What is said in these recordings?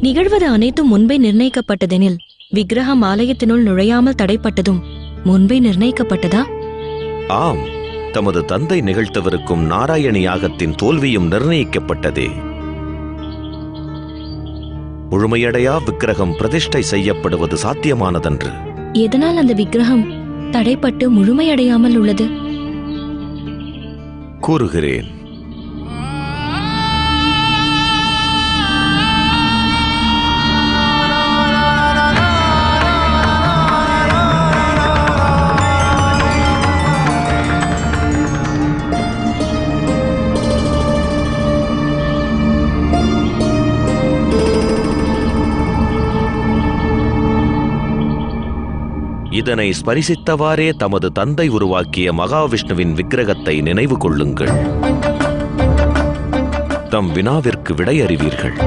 நிகழ்வது அனைத்தும் முன்பே நிர்ணயிக்கப்பட்டதெனில் விக்கிரகம் ஆலயத்தினுள் நுழையாமல் தடைப்பட்டதும் முன்பே நிர்ணயிக்கப்பட்டதா? ஆம், தமது தந்தை நிகழ்த்தவிருக்கும் நாராயணி யாகத்தின் தோல்வியும் நிர்ணயிக்கப்பட்டதே. முழுமையடையா விக்கிரகம் பிரதிஷ்டை செய்யப்படுவது சாத்தியமானதன்று. எதனால் அந்த விக்கிரகம் தடைப்பட்டு முழுமையடையாமல் உள்ளது? கூறுகிறேன். இதனை ஸ்பரிசித்தவாறே தமது தந்தை உருவாக்கிய மகாவிஷ்ணுவின் விக்கிரகத்தை நினைவு கொள்ளுங்கள். தம் வினாவிற்கு விடையறிவீர்கள்.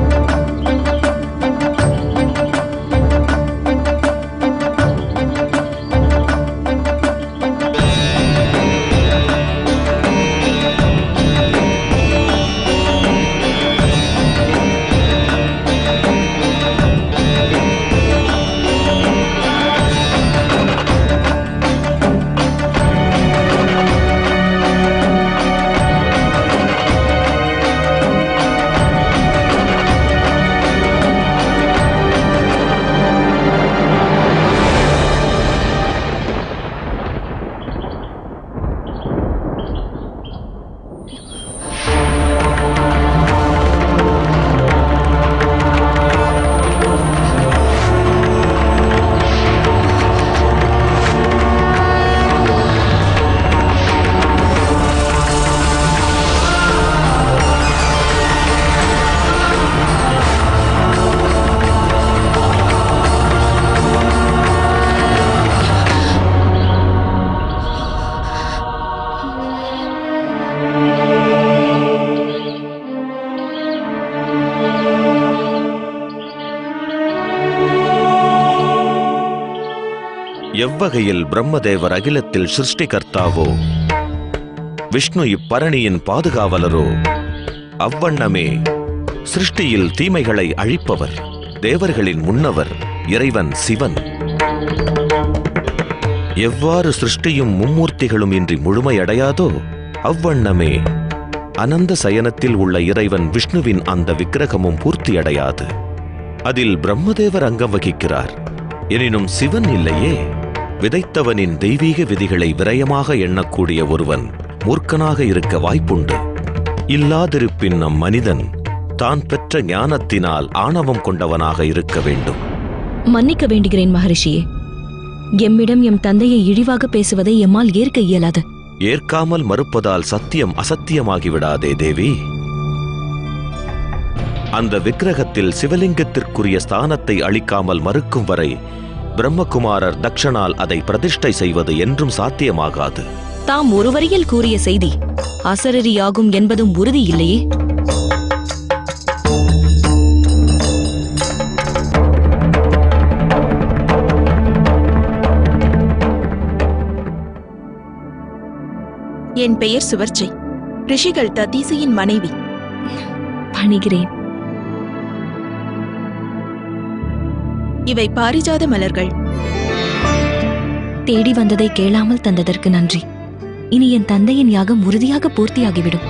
எவ்வகையில் பிரம்மதேவர் அகிலத்தில் சிருஷ்டிகர்த்தாவோ, விஷ்ணு இப்பரணியின் பாதுகாவலரோ, அவ்வண்ணமே சிருஷ்டியில் தீமைகளை அழிப்பவர், தேவர்களின் முன்னவர் இறைவன் சிவன். எவ்வாறு சிருஷ்டியும் மும்மூர்த்திகளும் இன்றி முழுமையடையாதோ, அவ்வண்ணமே அனந்த சயனத்தில் உள்ள இறைவன் விஷ்ணுவின் அந்த விக்கிரகமும் பூர்த்தியடையாது. அதில் பிரம்மதேவர் அங்கம் வகிக்கிறார். எனினும் சிவன் இல்லையே. விதைத்தவனின் தெய்வீக விதிகளை விரயமாக எண்ணக்கூடிய ஒருவன் மூர்க்கனாக இருக்க வாய்ப்புண்டு. இல்லாதிருப்பின் நம் மனிதன் தான் பெற்ற ஞானத்தினால் ஆணவம் கொண்டவனாக இருக்க வேண்டும். மன்னிக்க வேண்டுகிறேன் மகரிஷியே. எம்மிடம் எம் தந்தையை இழிவாக பேசுவதை எம்மால் ஏற்க இயலாது. ஏற்காமல் மறுப்பதால் சத்தியம் அசத்தியமாகிவிடாதே தேவி. அந்த விக்கிரகத்தில் சிவலிங்கத்திற்குரிய ஸ்தானத்தை அளிக்காமல் மறுக்கும் வரை பிரம்மகுமாரர் தக்ஷனால் அதை பிரதிஷ்டை செய்வது என்றும் சாத்தியமாகாது. தாம் ஒரு வரியில் கூறிய செய்தி அசரரியாகும் என்பதும் உறுதி இல்லையே. என் பெயர் சுவர்ச்சை, ரிஷிகள் ததீசியின் மனைவி. பணிகிறேன். இவை பாரிஜாத மலர்கள். தேடி வந்ததை கேளாமல் தந்ததற்கு நன்றி. இனி என் தந்தையின் யாகம் உறுதியாக பூர்த்தியாகிவிடும்.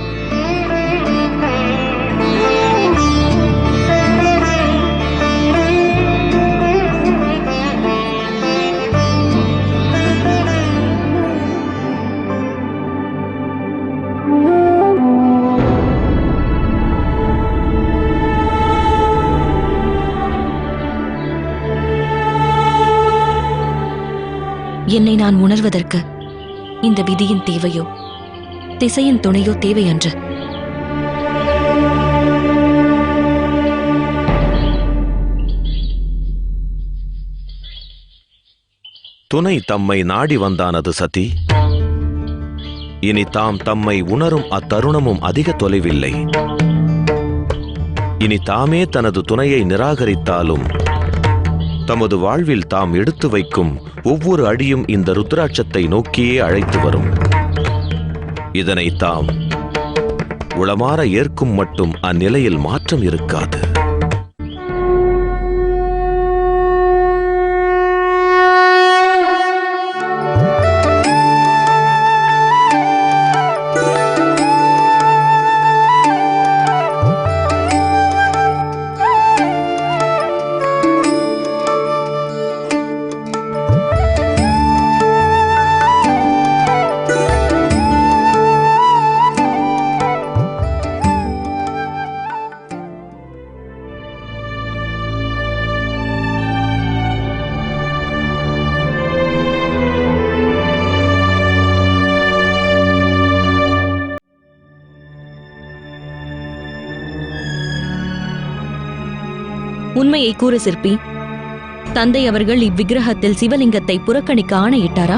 என்னை நான் உணர்வதற்கு இந்த விதியின் தேவையோ திசையின் துணையோ தேவையன்று. துணை தம்மை நாடி வந்தானது சதி. இனி தாம் தம்மை உணரும் அத்தருணமும் அதிக தொலைவில்லை. இனி தாமே தனது துணையை நிராகரித்தாலும் தமது வாழ்வில் தாம் எடுத்து வைக்கும் ஒவ்வொரு அடியும் இந்த ருத்ராட்சத்தை நோக்கியே அழைத்து வரும். இதனை தாம் உளமாற ஏற்கும் மட்டும் அந்நிலையில் மாற்றம் இருக்காது. உண்மையை கூறு சிற்பி. தந்தை அவர்கள் இவ்விக்கிரகத்தில் சிவலிங்கத்தை புறக்கணிக்க ஆணையிட்டாரா?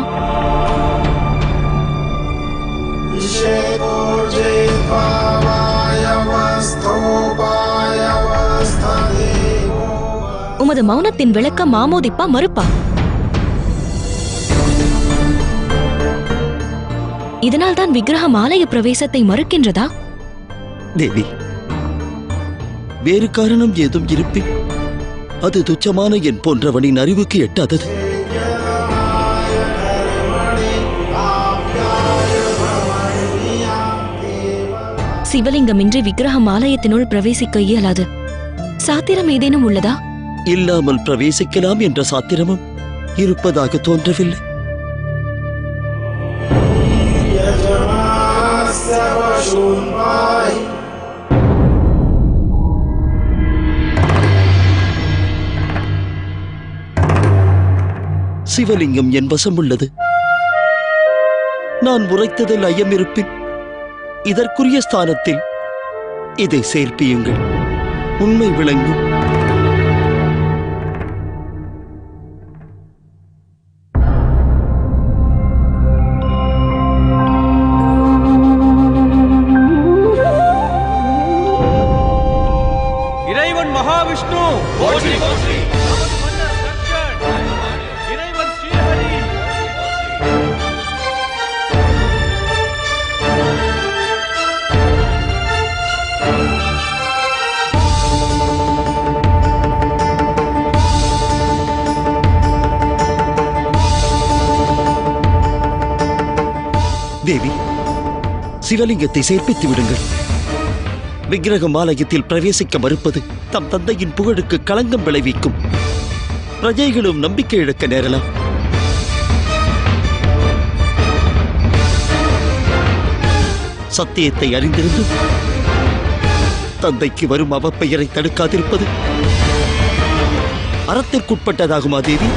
உமது மௌனத்தின் விளக்கம் ஆமோதிப்பா மறுப்பா? இதனால்தான் விக்கிரகம் ஆலய பிரவேசத்தை மறுக்கின்றதா? தேவி, வேறு காரணம் ஏதும் இருப்பின் அது துச்சமான என் போன்றவனின் அறிவுக்கு எட்டாதது. சிவலிங்கமின்றி விக்கிரகம் ஆலயத்தினுள் பிரவேசிக்க இயலாது. சாத்திரம் ஏதேனும் உள்ளதா? இல்லாமல் பிரவேசிக்கலாம் என்ற சாத்திரமும் இருப்பதாக தோன்றவில்லை. சிவலிங்கம் என் வசம் உள்ளது. நான் உரைத்ததில் ஐயம் இருப்பின் இதற்குரிய ஸ்தானத்தில் இதை சேர்ப்பியுங்கள், உண்மை விளங்கும். இறைவன் மகாவிஷ்ணு, இறைவன் ஸ்ரீஹரி. தேவி, சிவலிங்கத்தை சேர்ப்பித்து விடுங்கள். விக்கிரகம் ஆலயத்தில் பிரவேசிக்க மறுப்பது தம் தந்தையின் புகழுக்கு களங்கம் விளைவிக்கும். பிரஜைகளும் நம்பிக்கை இழக்க நேரலாம். சத்தியத்தை அறிந்திருந்தும் தந்தைக்கு வரும் அவப்பெயரை தடுக்காதிருப்பது அறத்திற்குட்பட்டதாகுமா தேவி?